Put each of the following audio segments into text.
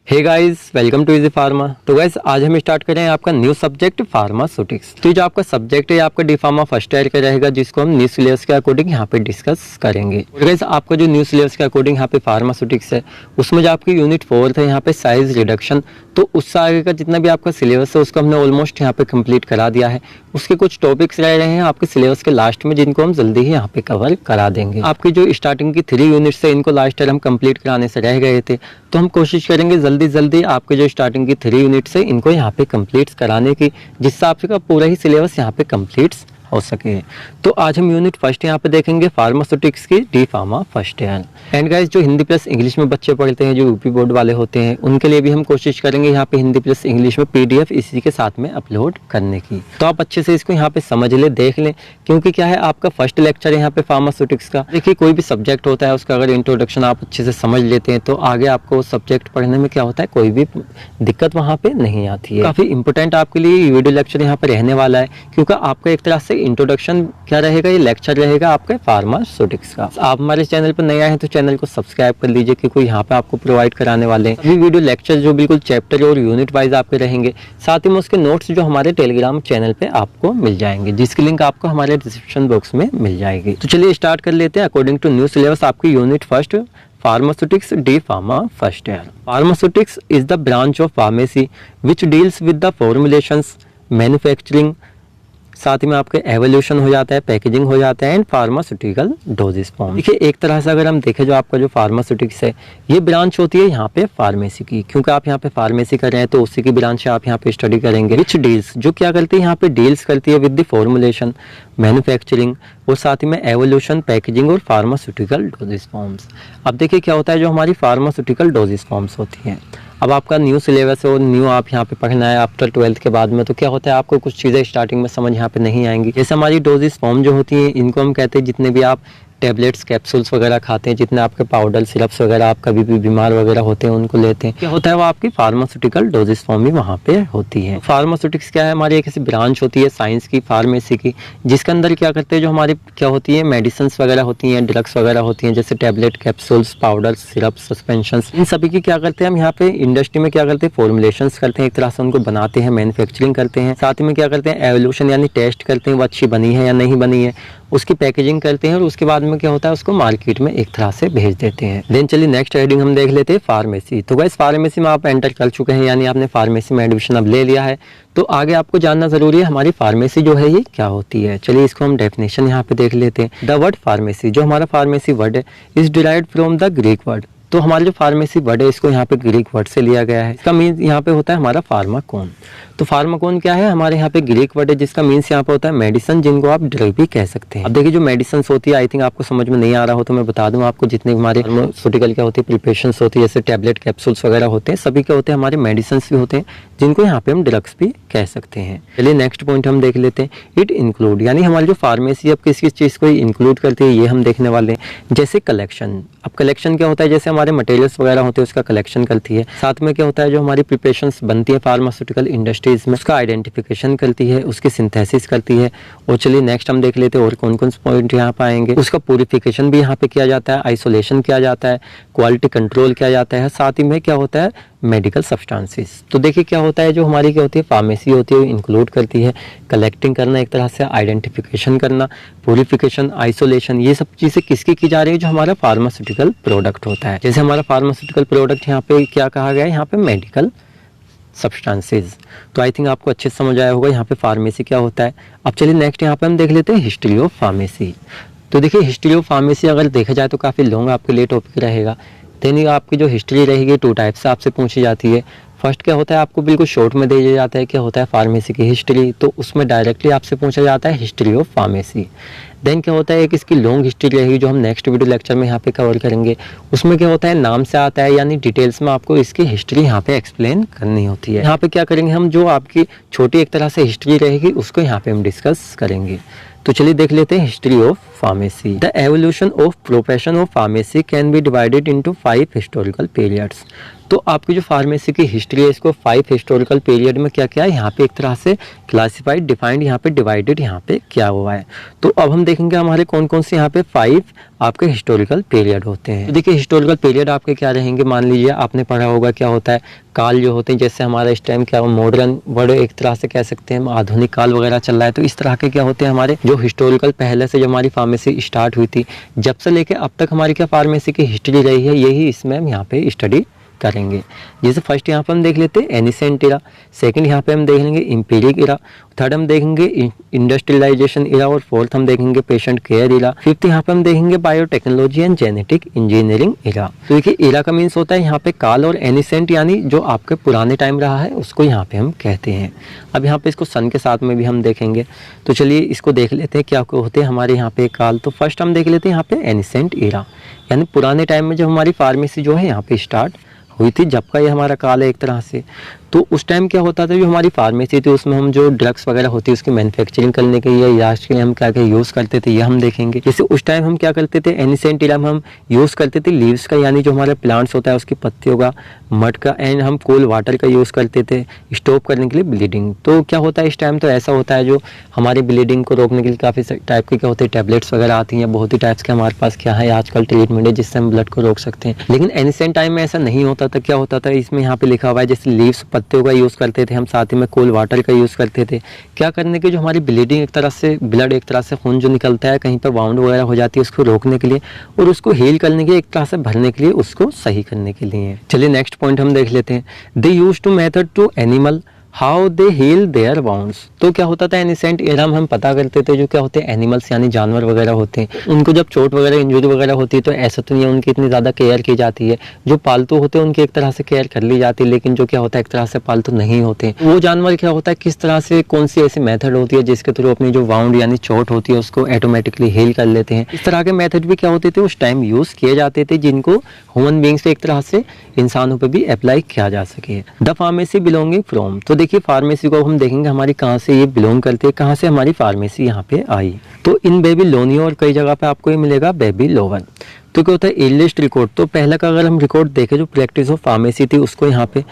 Hey guys, welcome to Easy Pharma. तो guys आज हम स्टार्ट कर रहे हैं आपका न्यू सब्जेक्ट फार्मास्यूटिक्स। तो जो आपका सब्जेक्ट है आपका डी फार्मा फर्स्ट ईयर का रहेगा, जिसको हम न्यू सिलेबस के अकॉर्डिंग यहाँ पे डिस्कस करेंगे। और गाइस आपका जो न्यू सिलेबस के अकॉर्डिंग यहाँ पे फार्मास्यूटिक्स है, उसमें जो आपकी यूनिट 4 है यहाँ पे साइज रिडक्शन, तो उससे आगे का जितना भी आपका सिलेबस है उसको हमने ऑलमोस्ट यहाँ पे कंप्लीट करा दिया है। उसके कुछ टॉपिक्स रह रहे हैं आपके सिलेबस के लास्ट में, जिनको हम जल्दी ही यहाँ पे कवर करा देंगे। आपकी जो स्टार्टिंग की 3 यूनिट्स है इनको लास्ट ईयर हम कंप्लीट कराने से रह गए थे, तो हम कोशिश करेंगे जल्दी आपके जो स्टार्टिंग की 3 यूनिट्स है इनको यहाँ पे कंप्लीट कराने की, जिससे आपका पूरा ही सिलेबस यहाँ पे कंप्लीट हो सके। तो आज हम यूनिट फर्स्ट यहाँ पे देखेंगे फार्मास्यूटिक्स की D pharma first year. And guys जो हिंदी प्लस इंग्लिश में बच्चे पढ़ते हैं, जो यूपी बोर्ड वाले होते हैं, उनके लिए भी हम कोशिश करेंगे यहाँ पे हिंदी प्लस इंग्लिश में पीडीएफ इसी के साथ में अपलोड करने की। तो आप अच्छे से इसको यहाँ पे समझ ले, देख लें, क्योंकि क्या है आपका फर्स्ट लेक्चर है यहाँ पे फार्मास्यूटिक्स का। देखिए कोई भी सब्जेक्ट होता है उसका अगर इंट्रोडक्शन आप अच्छे से समझ लेते हैं तो आगे आपको सब्जेक्ट पढ़ने में क्या होता है, कोई भी दिक्कत वहाँ पे नहीं आती है। काफी इंपॉर्टेंट आपके लिए ये वीडियो लेक्चर यहाँ पे रहने वाला है, क्योंकि आपका एक तरह से इंट्रोडक्शन क्या रहेगा, ये लेक्चर रहेगा आपके फार्मास्यूटिक्स का। आप हमारे चैनल पर नए आए हैं तो चैनल को सब्सक्राइब कर लीजिए, क्योंकि यहाँ पे आपको प्रोवाइड कराने वाले हैं सभी वीडियो लेक्चर जो बिल्कुल चैप्टर और यूनिट वाइज आपके रहेंगे। साथ ही में उसके नोट्स जो हमारे टेलीग्राम चैनल पे आपको मिल जाएंगे, जिसकी लिंक आपको हमारे डिस्क्रिप्शन बॉक्स में मिल जाएगी। तो चलिए स्टार्ट कर लेते हैं। अकॉर्डिंग टू न्यू सिलेबस आपकी unit first pharmaceutics D pharma first year. Pharmaceutics is the branch of pharmacy which deals with the formulations, manufacturing, साथ ही में आपके एवोल्यूशन हो जाता है, पैकेजिंग हो जाता है, एंड फार्मास्यूटिकल डोजेस फॉर्म। देखिए एक तरह से अगर हम देखें जो आपका जो फार्मास्यूटिक्स है ये ब्रांच होती है यहाँ पे फार्मेसी की, क्योंकि आप यहाँ पे फार्मेसी कर रहे हैं तो उसी की ब्रांच है आप यहाँ पे स्टडी करेंगे। विच डील्स, जो क्या करती है यहाँ पे डील्स करती है विद द फॉर्मुलेशन, मैन्युफैक्चरिंग और साथ ही में एवोल्यूशन, पैकेजिंग और फार्मास्यूटिकल डोजेस फॉर्म्स। अब देखिए क्या होता है, जो हमारी फार्मास्यूटिकल डोजेस फॉर्म्स होती हैं, अब आपका न्यू सिलेबस है और न्यू आप यहाँ पे पढ़ना है आफ्टर 12th के बाद में, तो क्या होता है आपको कुछ चीज़ें स्टार्टिंग में समझ यहाँ पे नहीं आएंगी। जैसे हमारी डोजेस फॉर्म जो होती है इनको हम कहते हैं जितने भी आप टैबलेट्स कैप्सूल्स वगैरह खाते हैं, जितने आपके पाउडर सिरप्स वगैरह आप कभी भी बीमार वगैरह होते हैं उनको लेते हैं, क्या होता है वो आपकी फार्मास्यूटिकल डोजेस फॉर्म ही वहाँ पे होती है। फार्मास्यूटिक्स क्या है, हमारी एक ऐसी ब्रांच होती है साइंस की, फार्मेसी की, जिसके अंदर क्या करते हैं जो हमारी क्या होती है मेडिसिन वगैरह होती हैं, ड्रग्स वगैरह होती हैं, जैसे tablet capsules, powder syrup, suspension, इन सभी की क्या करते हैं हम यहाँ पे इंडस्ट्री में क्या करते हैं फॉर्मुलेशन करते हैं, एक तरह से उनको बनाते हैं, मैन्युफैक्चरिंग करते हैं। साथ में क्या करते हैं एवोल्यूशन यानी टेस्ट करते हैं वो अच्छी बनी है या नहीं बनी है, उसकी पैकेजिंग करते हैं और उसके बाद में क्या होता है उसको मार्केट में एक तरह से भेज देते हैं। देन चलिए नेक्स्ट हेडिंग हम देख लेते हैं फार्मेसी। तो गाइस फार्मेसी में आप एंटर कर चुके हैं, यानी आपने फार्मेसी में एडमिशन अब ले लिया है, तो आगे आपको जानना जरूरी है हमारी फार्मेसी जो है ये क्या होती है। चलिए इसको हम डेफिनेशन यहाँ पे देख लेते हैं। द वर्ड फार्मेसी, जो हमारा फार्मेसी वर्ड है, is derived from the Greek word. तो हमारा जो फार्मेसी वर्ड है इसको यहाँ पे ग्रीक वर्ड से लिया गया है। इसका मीन्स यहाँ पे होता है हमारा फार्माकोन। तो फार्माकोन क्या है, हमारे यहाँ पे ग्रीक वर्ड है जिसका मीन्स यहाँ पे होता है मेडिसिन, जिनको आप ड्रग भी कह सकते हैं। अब देखिए जो मेडिसिन होती है, आई थिंक आपको समझ में नहीं आ रहा हो तो मैं बता दूं आपको, जितने हमारे फार्मास्यूटिकल क्या होती है प्रिपरेशन होती है, जैसे टैबलेट कैप्सूल्स वगैरह होते हैं, सभी क्या होते हैं हमारे मेडिसिन भी होते हैं, जिनको यहाँ पे हम ड्रग्स भी कह सकते हैं। चलिए नेक्स्ट पॉइंट हम देख लेते हैं। इट इंक्लूड, यानी हमारी जो फार्मेसी अब किस किस चीज़ को इंक्लूड करती है ये हम देखने वाले हैं। जैसे कलेक्शन, अब कलेक्शन क्या होता है, जैसे हमारे मटेरियल्स वगैरह होते हैं उसका कलेक्शन करती है। साथ में क्या होता है जो हमारी प्रिपरेशंस बनती है फार्मास्यूटिकल इंडस्ट्रीज में, उसका आइडेंटिफिकेशन करती है, उसकी सिंथेसिस करती है। और चलिए नेक्स्ट हम देख लेते हैं और कौन कौन से पॉइंट यहाँ पे आएंगे। उसका प्यूरिफिकेशन भी यहाँ पे किया जाता है, आइसोलेशन किया जाता है, क्वालिटी कंट्रोल किया जाता है, साथ ही में क्या होता है मेडिकल सब्सटेंसेस। तो देखिए क्या होता है जो हमारी क्या होती है फार्मेसी होती है इंक्लूड करती है कलेक्टिंग करना, एक तरह से आइडेंटिफिकेशन करना, प्यूरिफिकेशन, आइसोलेशन, ये सब चीज़ें किसकी की जा रही है, जो हमारा फार्मास्यूटिकल प्रोडक्ट होता है। जैसे हमारा फार्मास्यूटिकल प्रोडक्ट यहाँ पे क्या कहा गया है, यहाँ पे मेडिकल सब्सटेंसेज। तो आई थिंक आपको अच्छे से समझ आया होगा यहाँ पे फार्मेसी क्या होता है। अब चलिए नेक्स्ट यहाँ पे हम देख लेते हैं हिस्ट्री ऑफ फार्मेसी। तो देखिए हिस्ट्री ऑफ फार्मेसी अगर देखा जाए तो काफ़ी लॉन्ग आपके लिए टॉपिक रहेगा। देन आपकी जो हिस्ट्री रहेगी 2 टाइप से आपसे पूछी जाती है। फर्स्ट क्या होता है आपको बिल्कुल शॉर्ट में दिया जाता है क्या होता है फार्मेसी की हिस्ट्री, तो उसमें डायरेक्टली आपसे पूछा जाता है हिस्ट्री ऑफ फार्मेसी। देन क्या होता है एक इसकी लॉन्ग हिस्ट्री रहेगी जो हम नेक्स्ट वीडियो लेक्चर में यहाँ पे कवर करेंगे। उसमें क्या होता है नाम से आता है, यानी डिटेल्स में आपको इसकी हिस्ट्री यहाँ पे एक्सप्लेन करनी होती है। यहाँ पे क्या करेंगे हम, जो आपकी छोटी एक तरह से हिस्ट्री रहेगी उसको यहाँ पे हम डिस्कस करेंगे। तो चलिए देख लेते हैं history of pharmacy. The evolution of profession of pharmacy can be divided into 5 historical periods. तो आपकी जो फार्मेसी की हिस्ट्री है इसको 5 हिस्टोरिकल पीरियड में क्या क्या है यहाँ पे एक तरह से क्लासिफाइड, डिफाइंड, यहाँ पे डिवाइडेड यहाँ पे किया हुआ है। तो अब हम देखेंगे हमारे कौन कौन से यहाँ पे 5 आपके हिस्टोरिकल पीरियड होते हैं। तो देखिए हिस्टोरिकल पीरियड आपके क्या रहेंगे, मान लीजिए आपने पढ़ा होगा क्या होता है काल जो होते हैं, जैसे हमारा इस टाइम क्या मॉडर्न वर्ड एक तरह से कह सकते हैं, आधुनिक काल वगैरह चल रहा है। तो इस तरह के क्या होते हैं हमारे जो हिस्टोरिकल पहले से जो हमारी फार्मेसी स्टार्ट हुई थी जब से लेके अब तक हमारी क्या फार्मेसी की हिस्ट्री रही है, यही इसमें हम यहाँ पे स्टडी करेंगे। जैसे फर्स्ट यहाँ पे हम देख लेते हैं एनिसेंट इरा, सेकंड यहाँ पे हम देख लेंगे एम्पिरिक इरा, थर्ड हम देखेंगे इंडस्ट्रियलाइजेशन इरा और फोर्थ हम देखेंगे पेशेंट केयर इरा, फिफ्थ यहाँ पे हम देखेंगे बायोटेक्नोलॉजी एंड जेनेटिक इंजीनियरिंग इरा। तो देखिए इरा का मीन्स होता है यहाँ पे काल और एनिसेंट यानी जो आपके पुराने टाइम रहा है उसको यहाँ पे हम कहते हैं। अब यहाँ पे इसको सन के साथ में भी हम देखेंगे। तो चलिए इसको देख लेते हैं क्या होते हैं हमारे यहाँ पे काल। तो फर्स्ट हम देख लेते हैं यहाँ पे एनिसेंट इरा, यानी पुराने टाइम में जब हमारी फार्मेसी जो है यहाँ पे स्टार्ट हुई थी, जब का ये हमारा काल है एक तरह से। तो उस टाइम क्या होता था जो हमारी फार्मेसी थी उसमें हम जो ड्रग्स वगैरह होती है उसकी मैन्युफैक्चरिंग करने के लिए इलाज के लिए हम क्या क्या यूज़ करते थे ये हम देखेंगे। जैसे उस टाइम हम क्या करते थे एनिसेंट इरा में हम यूज़ करते थे लीव्स का, यानी जो हमारे प्लांट्स होता है उसकी पत्तियों का, मड का, एंड हम कूल वाटर का यूज़ करते थे स्टॉप करने के लिए ब्लीडिंग। तो क्या होता है इस टाइम तो ऐसा होता है जो हमारी ब्लीडिंग को रोकने के लिए काफ़ी टाइप के क्या होते हैं टैबलेट्स वगैरह आती हैं, बहुत ही टाइप्स के हमारे पास क्या है आजकल ट्रीटमेंट है जिससे हम ब्लड को रोक सकते हैं। लेकिन एनिसेंट टाइम में ऐसा नहीं होता था। क्या होता था इसमें यहाँ पे लिखा हुआ है जैसे लीव्स पत्तियों का यूज़ करते थे हम, साथ ही में कोल्ड वाटर का यूज़ करते थे। क्या करने के जो हमारी ब्लीडिंग एक तरह से ब्लड एक तरह से खून जो निकलता है कहीं पर वाउंड वगैरह हो जाती है उसको रोकने के लिए और उसको हील करने के लिए एक तरह से भरने के लिए उसको सही करने के लिए। चलिए नेक्स्ट पॉइंट हम देख लेते हैं। They use to method to animal how they heal their wounds. तो क्या होता था एनिसेंट एरा में हम पता करते थे जो क्या होते हैं एनिमल्स यानी जानवर वगैरह होते हैं उनको जब चोट वगैरह इंजरी वगैरह होती है तो ऐसा तो नहीं है उनकी इतनी ज़्यादा केयर की जाती है। जो पालतू होते हैं उनकी एक तरह से केयर कर ली जाती है, लेकिन जो क्या होता है एक तरह से पालतू नहीं होते वो जानवर क्या होता है किस तरह से कौन सी ऐसी मेथड होती है जिसके थ्रू अपनी जो वाउंड यानी चोट होती है उसको ऑटोमेटिकली हील कर लेते हैं। इस तरह के मेथड भी क्या होते थे उस टाइम यूज़ किए जाते थे जिनको ह्यूमन बींग्स से एक तरह से इंसानों पर भी अप्लाई किया जा सके। The pharmacy belonging from. तो देखिए फार्मेसी को हम देखेंगे हमारी कहाँ से ये बिलोंग करती है, कहाँ से हमारी फार्मेसी यहाँ पे आई। तो इन बेबीलोनिया और कई जगह पे आपको ये मिलेगा बेबीलोन। तो क्या होता है इर्लिस्ट रिकॉर्ड। तो पहला का अगर हम रिकॉर्ड देखें जो प्रैक्टिस ऑफ फार्मेसी थी उसको यहाँ पे,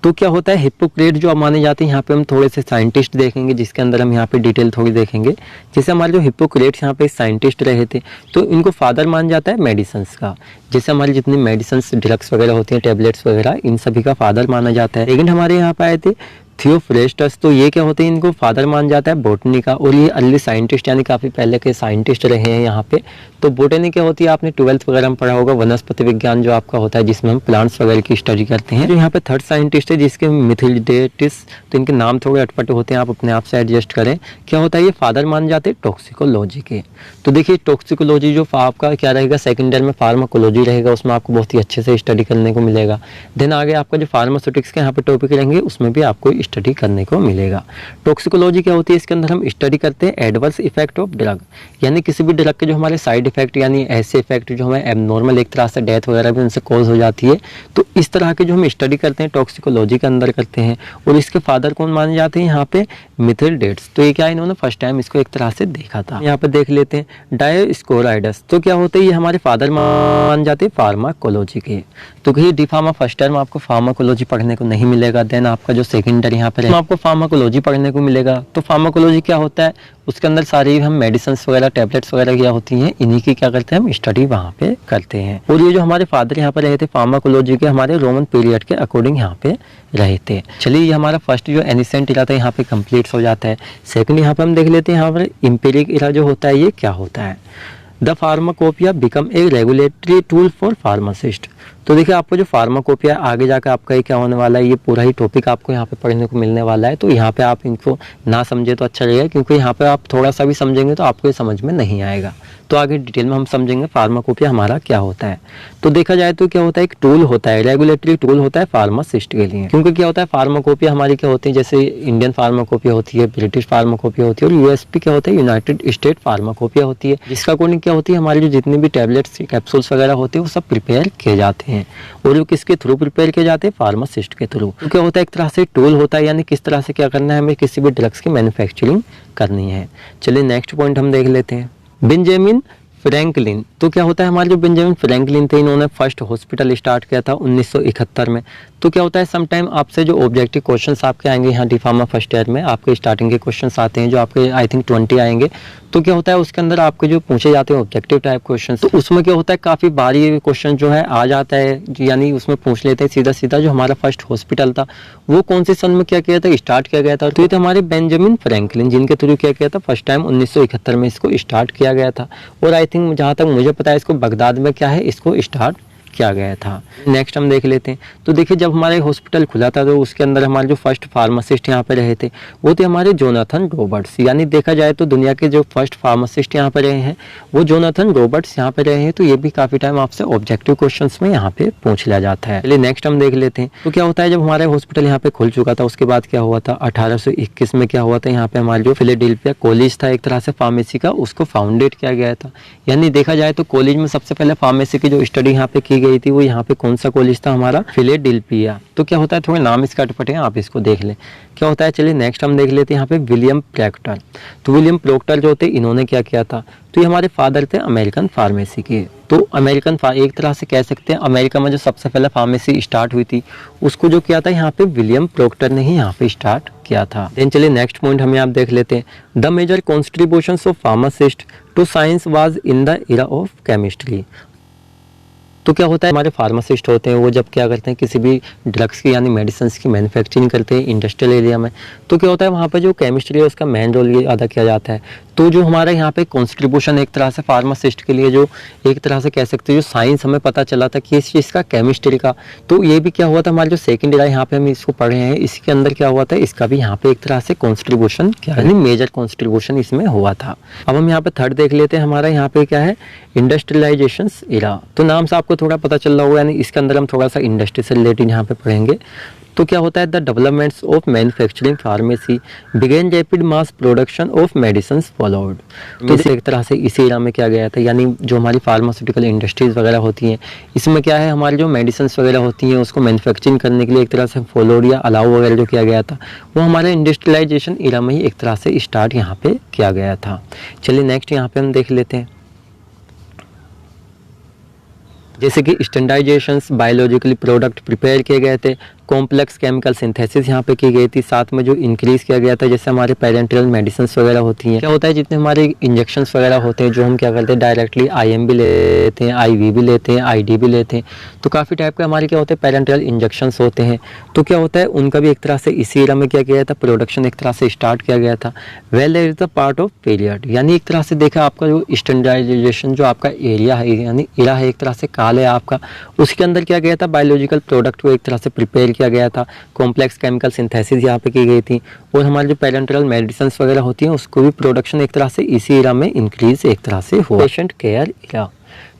तो क्या होता है हिप्पोक्रेट जो माने जाते हैं यहाँ पे हम थोड़े से साइंटिस्ट देखेंगे जिसके अंदर हम यहाँ पे डिटेल थोड़ी देखेंगे। जैसे हमारे जो हिप्पोक्रेट यहाँ पे साइंटिस्ट रहे थे तो इनको फादर मान जाता है मेडिसिन्स का। जैसे हमारी जितनी मेडिसिन्स ड्रग्स वगैरह होती हैं टैबलेट्स वगैरह इन सभी का फादर माना जाता है। लेकिन हमारे यहाँ पे आए थे थियोफ्रेस्टस, तो ये क्या होते हैं इनको फादर मान जाता है बोटनी का और ये अर्ली साइंटिस्ट यानी काफ़ी पहले के साइंटिस्ट रहे हैं यहाँ पे। तो बोटनी क्या होती है आपने 12th वगैरह में पढ़ा होगा वनस्पति विज्ञान जो आपका होता है जिसमें हम प्लांट्स वगैरह की स्टडी करते हैं। जो यहाँ पे थर्ड साइंटिस्ट है जिसके मिथिलडेटिस, तो इनके नाम थोड़े अटपटे होते हैं आप अपने आप से एडजस्ट करें। क्या होता है ये फादर मान जाते हैं टॉक्सिकोलॉजी के। तो देखिए टॉक्सिकोलॉजी जो आपका क्या रहेगा सेकेंड ईयर में फार्माकोलॉजी रहेगा उसमें आपको बहुत ही अच्छे से स्टडी करने को मिलेगा। देन आगे आपका जो फार्मास्यूटिक्स के यहाँ पे टॉपिक रहेंगे उसमें भी आपको स्टडी करने को मिलेगा। टॉक्सिकोलॉजी क्या होती है इसके अंदर हम स्टडी करते हैं एडवर्स इफेक्ट ऑफ ड्रग, यानी किसी भी ड्रग के जो हमारे साइड इफेक्ट यानी ऐसे इफेक्ट जो हमें एबनॉर्मल एक तरह से डेथ वगैरह भी उनसे कॉज हो जाती है। तो इस तरह के जो हम स्टडी करते हैं टॉक्सिकोलॉजी के अंदर करते हैं। और इसके फादर कौन माने जाते हैं यहाँ पे मिथिलडेट्स। तो ये क्या इन्होंने फर्स्ट टाइम इसको एक तरह से देखा था। यहाँ पे देख लेते हैं डायोस्कोराइडस। तो क्या होता है ये हमारे फादर मान जाते हैं फार्माकोलॉजी के। तो कहीं डी फार्मा फर्स्ट ईयर में आपको फार्माकोलॉजी पढ़ने को नहीं मिलेगा। देन आपका जो सेकेंड ईयर यहाँ पे आपको फार्माकोलॉजी पढ़ने को मिलेगा। तो फार्माकोलॉजी क्या होता है उसके अंदर सारी हम मेडिसिन वगैरह टैबलेट्स वगैरह क्या होती हैं इन्हीं की क्या करते हैं हम स्टडी वहाँ पे करते हैं। और ये जो हमारे फादर यहाँ पे रहे थे फार्माकोलॉजी के हमारे रोमन पीरियड के अकॉर्डिंग यहाँ पे रहे थे। चलिए ये हमारा फर्स्ट जो एनिसेंट इरा था यहाँ पे कंप्लीट हो जाता है। सेकंड यहाँ पे हम देख लेते हैं यहाँ पर एम्पिरिक इरा जो होता है ये क्या होता है। The pharmacopoeia become a regulatory tool for pharmacist. तो देखिए आपको जो फार्माकोपिया आगे जाकर आपका ये क्या होने वाला है ये पूरा ही टॉपिक आपको यहाँ पे पढ़ने को मिलने वाला है। तो यहाँ पे आप इनको ना समझे तो अच्छा रहेगा क्योंकि यहाँ पे आप थोड़ा सा भी समझेंगे तो आपको ये समझ में नहीं आएगा। तो आगे डिटेल में हम समझेंगे फार्माकोपिया हमारा क्या होता है। तो देखा जाए तो क्या होता है एक टूल होता है रेगुलेटरी टूल होता है फार्मासिस्ट के लिए। क्योंकि क्या होता है फार्माकोपिया हमारी क्या होती है जैसे इंडियन फार्माकोपिया होती है, ब्रिटिश फार्माकोपिया होती है और यूएसपी क्या होता है यूनाइटेड स्टेट फार्माकोपिया होती है। जिसका अकॉर्डिंग क्या होती है हमारी जो जितनी भी टैबलेट्स कैप्सूल्स वगैरह होते हैं वो सब प्रिपेयर किए जाते हैं। और वो किसके थ्रू प्रिपेयर किए जाते हैं फार्मासिस्ट के थ्रू। तो क्या होता है एक तरह से टूल होता है यानी किस तरह से क्या करना है हमें किसी भी ड्रग्स की मैन्युफैक्चरिंग करनी है। चलिए नेक्स्ट पॉइंट हम देख लेते हैं। Benjamin Franklin. तो क्या होता है, हमारे जो बेंजामिन फ्रैंकलिन थे, इन्होंने फर्स्ट हॉस्पिटल स्टार्ट किया था 1971 में। तो क्या होता है, सम टाइम आपसे जो ऑब्जेक्टिव क्वेश्चंस आपके आएंगे यहाँ डिफार्मा फर्स्ट ईयर में, आपके स्टार्टिंग के क्वेश्चंस आते हैं जो आपके आई थिंक 20 आएंगे। तो क्या होता है, उसके अंदर आपके जो पूछे जाते हैं ऑब्जेक्टिव टाइप क्वेश्चन, तो उसमें क्या होता है काफी भारी क्वेश्चन जो है आ जाता है, यानी उसमें पूछ लेते हैं सीधा सीधा जो हमारा फर्स्ट हॉस्पिटल था वो कौन से सन में क्या किया था, स्टार्ट किया गया था। तो ये थे हमारे बेंजामिन फ्रैंकलिन, जिनके थ्रू क्या किया था, फर्स्ट टाइम 1971 में इसको स्टार्ट किया गया था। और आई थिंक जहाँ तक मुझे पता है इसको बगदाद में क्या है, इसको स्टार्ट किया गया था। नेक्स्ट हम देख लेते हैं। तो देखिए, जब हमारा हॉस्पिटल खुला था तो उसके अंदर हमारे जो फर्स्ट फार्मासिस्ट यहाँ पे रहे थे वो थे हमारे जोनाथन रॉबर्ट्स। यानी देखा जाए तो दुनिया के जो फर्स्ट फार्मासिस्ट यहाँ पे रहे हैं वो जोनाथन रॉबर्ट्स यहाँ पे रहे हैं। तो ये भी काफी टाइम आपसे ऑब्जेक्टिव क्वेश्चंस में यहाँ पे पूछ लिया जाता है। चलिए नेक्स्ट हम देख लेते हैं। तो क्या होता है, जब हमारा हॉस्पिटल यहाँ पे खुल चुका था उसके बाद क्या हुआ था, 1821 में क्या हुआ था, यहाँ पे हमारे जो फिलाडेल्फिया कॉलेज था एक तरह से फार्मेसी का, उसको फाउंडेड किया गया था। यानी देखा जाए तो कॉलेज में सबसे पहले फार्मेसी की जो स्टडी यहाँ पे की गई थी वो यहाँ पे कौन सा कॉलेज था, हमारा फिलाडेल्फिया। तो क्या होता है, थोड़े नाम इसका अटपटे हैं, आप इसको देख लें क्या होता है। चलिए नेक्स्ट हम देख लेते हैं यहाँ पे विलियम प्रोक्टर। तो विलियम प्रोक्टर जो थे इन्होंने क्या किया था, तो ये हमारे फादर थे अमेरिकन फार्मेसी के। तो अमेरिकन एक तरह से कह सकते हैं अमेरिका में जो सबसे पहले फार्मेसी स्टार्ट हुई थी उसको जो किया था यहाँ पे विलियम प्रोक्टर ने ही यहाँ पे स्टार्ट किया था। देन चलिए नेक्स्ट पॉइंट हमें आप देख लेते हैं। The major contributions of pharmacist to science was in the era of chemistry. तो क्या होता है, हमारे फार्मासिस्ट होते हैं वो जब क्या करते हैं, किसी भी ड्रग्स की यानी मेडिसिन की मैन्युफैक्चरिंग करते हैं इंडस्ट्रियल एरिया में, तो क्या होता है वहाँ पर जो केमिस्ट्री है उसका मेन रोल ये अदा किया जाता है। तो जो हमारा यहाँ पे कॉन्ट्रीब्यूशन एक तरह से फार्मासिस्ट के लिए जो एक तरह से कह सकते हैं जो साइंस हमें पता चला था कि इस चीज़ का केमिस्ट्री का, तो ये भी क्या हुआ था, हमारे जो सेकेंड ईयर यहाँ पे हम इसको पढ़ रहे हैं इसके अंदर क्या हुआ था, इसका भी यहाँ पे एक तरह से कॉन्ट्रीब्यूशन क्या यानी मेजर कॉन्ट्रीब्यूशन इसमें हुआ था। अब हम यहाँ पे थर्ड देख लेते हैं। हमारा यहाँ पे क्या है, इंडस्ट्रियलाइजेशन एरा। तो नाम से आपको थोड़ा पता चल रहा होगा, यानी इसके अंदर हम थोड़ा सा इंडस्ट्री से रिलेटेड यहाँ पे पढ़ेंगे। तो क्या होता है, the developments of manufacturing pharmacy began rapid mass production of medicine followed. तो इसे एक तरह से इसी एरा में क्या गया था, यानी जो हमारी फार्मास्यूटिकल इंडस्ट्रीज वगैरह होती हैं इसमें क्या है, हमारी जो मेडिसिन वगैरह होती हैं उसको मैन्युफैक्चरिंग करने के लिए एक तरह से फॉलोड या अलाउ वगैरह जो किया गया था वो हमारे इंडस्ट्रियलाइजेशन एरा में ही एक तरह से स्टार्ट यहाँ पे किया गया था। चलिए नेक्स्ट यहाँ पे हम देख लेते हैं। जैसे कि स्टैंडर्डाइजेशंस, बायोलॉजिकली प्रोडक्ट प्रिपेयर किए गए थे, कॉम्प्लेक्स केमिकल सिंथेसिस यहाँ पे की गई थी, साथ में जो इंक्रीज किया गया था जैसे हमारे पेरेंटल मेडिसिन वगैरह होती हैं। क्या होता है, जितने हमारे इंजेक्शंस वगैरह होते हैं जो हम क्या करते हैं डायरेक्टली IM भी लेते हैं, IV भी लेते हैं, ID भी लेते हैं, तो काफ़ी टाइप के हमारे क्या होते हैं पेरेंटल इंजेक्शंस होते हैं। तो क्या होता है, उनका भी एक तरह से इसी एरा में क्या किया था, प्रोडक्शन एक तरह से स्टार्ट किया गया था। Well is the part of period, यानी एक तरह से देखा आपका जो स्टैंडर्डाइजेशन जो आपका एरिया है यानी एरा है एक तरह से काल है आपका, उसके अंदर क्या गया था, बायोलॉजिकल प्रोडक्ट को एक तरह से प्रिपेयर किया गया था, कॉम्प्लेक्स केमिकल सिंथेसिस यहाँ पे की गई थी, और हमारे जो पेरेंटल मेडिसिन वगैरह होती हैं उसको भी प्रोडक्शन एक तरह से इसी एरा में इंक्रीज एक तरह से हुआ। पेशेंट केयर एरा,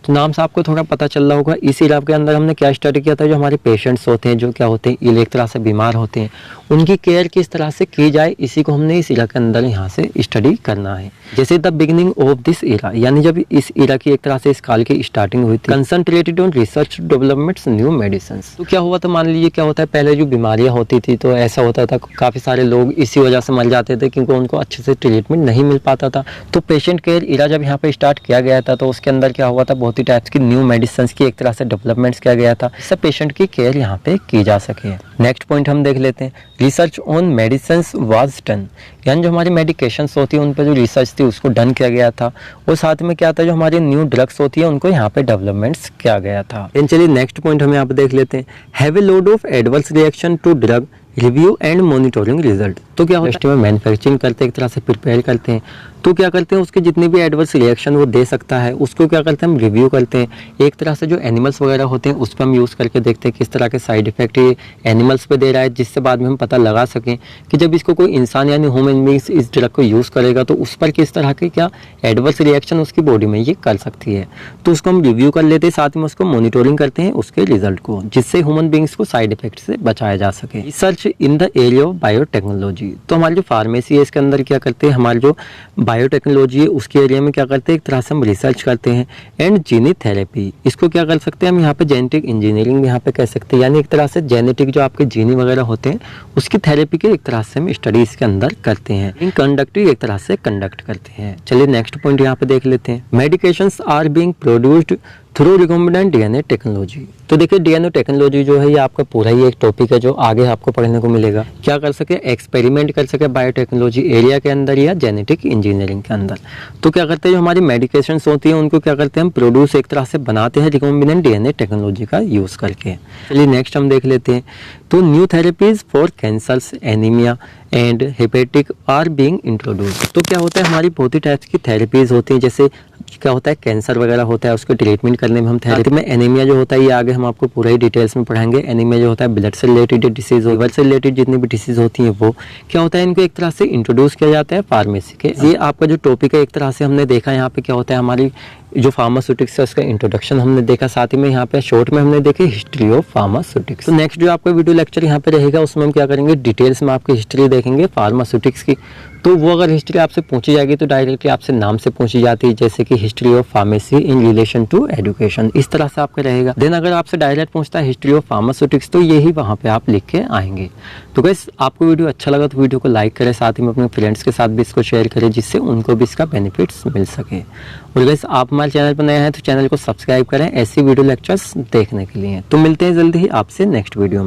तो नाम से आपको थोड़ा पता चल रहा होगा, इस एरा के अंदर हमने क्या स्टडी किया था, जो हमारे पेशेंट्स होते हैं जो क्या होते हैं एक तरह से बीमार होते हैं उनकी केयर किस तरह से की जाए, इसी को हमने इस एरा के अंदर यहाँ से स्टडी करना है। जैसे the beginning of this era, यानी जब इस एरा की एक तरह से इस काल की स्टार्टिंग हुई थी, concentrated on research developments new medicine. तो क्या हुआ था, मान लीजिए क्या होता है, पहले जो बीमारियां होती थी तो ऐसा होता था काफ़ी सारे लोग इसी वजह से मर जाते थे क्योंकि उनको अच्छे से ट्रीटमेंट नहीं मिल पाता था। तो पेशेंट केयर एरा जब यहाँ पे स्टार्ट किया गया था तो उसके अंदर क्या हुआ था, बहुत ही टाइप्स की न्यू मेडिसिन की एक तरह से डेवलपमेंट्स किया गया था, इससे पेशेंट की केयर यहाँ पे की जा सके। नेक्स्ट पॉइंट हम देख लेते हैं। Research on medicine was done, यानी जो हमारी मेडिकेशंस होती है उन पर जो रिसर्च थी उसको डन किया गया था, और साथ में क्या था, जो हमारी न्यू ड्रग्स होती है उनको यहाँ पे डेवलपमेंट्स किया गया था। चलिए नेक्स्ट पॉइंट हम यहाँ पे देख लेते हैं। Have a load of adverse reaction to drug review and monitoring result. तो क्या होता है, मैन्युफैक्चरिंग करते हैं एक तरह से प्रिपेयर करते हैं, तो क्या करते हैं उसके जितने भी एडवर्स रिएक्शन वो दे सकता है उसको क्या करते हैं हम रिव्यू करते हैं। एक तरह से जो एनिमल्स वगैरह होते हैं उस पर हम यूज़ करके देखते हैं किस तरह के साइड इफेक्ट ये एनिमल्स पे दे रहा है, जिससे बाद में हम पता लगा सकें कि जब इसको कोई इंसान यानी ह्यूमन बीइंग्स इस ड्रग को यूज़ करेगा तो उस पर किस तरह के क्या एडवर्स रिएक्शन उसकी बॉडी में ये कर सकती है। तो उसको हम रिव्यू कर लेते हैं, साथ में उसको मॉनिटरिंग करते हैं उसके रिजल्ट को, जिससे ह्यूमन बीइंग्स को साइड इफेक्ट से बचाया जा सके। Research in the area of biotechnology, technology. तो हमारी जो फार्मेसी है इसके अंदर क्या करते हैं, हमारी जो बायोटेक्नोलॉजी है उसके एरिया में क्या करते हैं, एक तरह से हम रिसर्च करते हैं। एंड जीनी थेरेपी, इसको क्या कर सकते हैं हम यहाँ पे जेनेटिक इंजीनियरिंग यहाँ पे कह सकते हैं, यानी एक तरह से जेनेटिक जो आपके जीनी वगैरह होते हैं उसकी थेरेपी के एक तरह से हम स्टडी इसके अंदर करते हैं। कंडक्टिव एक तरह से कंडक्ट करते हैं। चलिए नेक्स्ट पॉइंट यहाँ पे देख लेते हैं। Medications are being produced through recombinant DNA technology. तो देखिए डीएनए टेक्नोलॉजी जो है ये आपका पूरा ही एक टॉपिक है जो आगे आपको पढ़ने को मिलेगा। क्या कर सके, एक्सपेरिमेंट कर सके बायोटेक्नोलॉजी एरिया के अंदर या जेनेटिक इंजीनियरिंग के अंदर। तो क्या करते हैं, जो हमारी मेडिकेशंस होती हैं उनको क्या करते हैं हम प्रोड्यूस एक तरह से बनाते हैं रिकॉम्बिनेंट डीएनए टेक्नोलॉजी का यूज करके। चलिए नेक्स्ट हम देख लेते हैं। तो new therapies for cancers, anaemia and hepatic are being introduced. तो क्या होता है, हमारी बहुत ही टाइप्स की थेरेपीज होती हैं। जैसे क्या होता है, कैंसर वगैरह होता है उसको ट्रीटमेंट करने में हम थेरेपी में, एनीमिया जो होता है ये आगे हम आपको पूरा ही डिटेल्स में पढ़ाएंगे। एनीमिया जो होता है ब्लड से रिलेटेड डिसीज, लिवर से रिलेटेड जितनी भी डिसीज होती हैं वो क्या होता है, इनको एक तरह से इंट्रोड्यूस किया जाता है फार्मेसी के। ये आपका जो टॉपिक है एक तरह से हमने देखा यहाँ पे क्या होता है, हमारी जो फार्मास्यूटिक्स है उसका इंट्रोडक्शन हमने देखा, साथ ही में यहाँ पे शॉर्ट में हमने देखे हिस्ट्री ऑफ फार्मास्यूटिक्स। तो नेक्स्ट जो आपका वीडियो लेक्चर यहाँ पे रहेगा उसमें हम क्या करेंगे, डिटेल्स में आपकी हिस्ट्री देखेंगे फार्मास्यूटिक्स की। तो वो अगर हिस्ट्री आपसे पूछी जाएगी तो डायरेक्टली आपसे नाम से पूछी जाती है, जैसे कि history of pharmacy in relation to education, इस तरह से आपका रहेगा। देन अगर आपसे डायरेक्ट पूछता है हिस्ट्री ऑफ फार्मास्यूटिक्स तो यही वहाँ पे आप लिख के आएंगे। तो गाइस आपको वीडियो अच्छा लगा तो वीडियो को लाइक करें, साथ ही में अपने फ्रेंड्स के साथ भी इसको शेयर करें जिससे उनको भी इसका बेनिफिट्स मिल सके। और गाइस आप हमारे चैनल पर नए हैं तो चैनल को सब्सक्राइब करें ऐसी वीडियो लेक्चर्स देखने के लिए। तो मिलते हैं जल्दी ही आपसे नेक्स्ट वीडियो में।